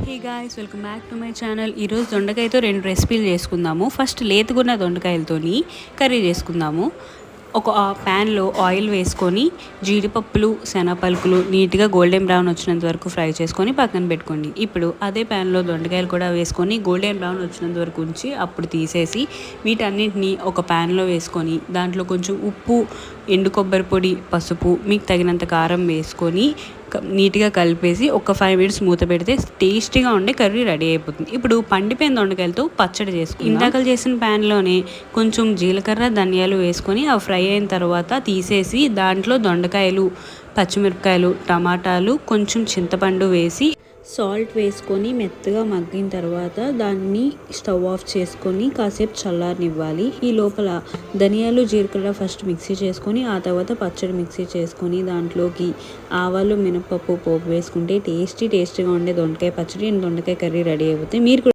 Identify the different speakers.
Speaker 1: Hey guys, welcome back to my channel. ఈరోజు దొండకాయతో 2 రెసిపీలు చేసుకుందాము. First లేతగున్న దొండకాయలతోని curry చేసుకుందాము. ఒక ప్యాన్లో ఆయిల్ వేసుకొని జీడిపప్పులు, శనగపలుకులు నీట్గా గోల్డెన్ బ్రౌన్ వచ్చినంత వరకు ఫ్రై చేసుకొని పక్కన పెట్టుకోండి. ఇప్పుడు అదే ప్యాన్లో దొండకాయలు కూడా వేసుకొని గోల్డెన్ బ్రౌన్ వచ్చినంత వరకు ఉంచి అప్పుడు తీసేసి వీటన్నిటిని ఒక ప్యాన్లో వేసుకొని దాంట్లో కొంచెం ఉప్పు, ఎండు కొబ్బరి పొడి, పసుపు, మీకు తగినంత కారం వేసుకొని నీట్గా కలిపేసి ఒక 5 మినిట్స్ మూత పెడితే టేస్టీగా ఉండే కర్రీ రెడీ అయిపోతుంది. ఇప్పుడు పండిపోయిన దొండకాయలతో పచ్చడి చేసుకుందాం. ఇందాకలు చేసిన ప్యాన్లోనే కొంచెం జీలకర్ర, ధనియాలు వేసుకొని అవి ఫ్రై అయిన తర్వాత తీసేసి దాంట్లో దొండకాయలు, పచ్చిమిరపకాయలు, టమాటాలు, కొంచెం చింతపండు వేసి సాల్ట్ వేసుకొని మెత్తగా మగ్గిన తర్వాత దాన్ని స్టవ్ ఆఫ్ చేసుకొని కాసేపు చల్లారనివ్వాలి. ఈ లోపల ధనియాలు, జీలకర్ర ఫస్ట్ మిక్సీ చేసుకొని ఆ తర్వాత పచ్చడి మిక్సీ చేసుకొని దాంట్లోకి ఆవాలు, మినపప్పు పోపు వేసుకుంటే టేస్టీగా ఉండే దొండకాయ పచ్చడి అండ్ దొండకాయ కర్రీ రెడీ అయిపోతాయి. మీరు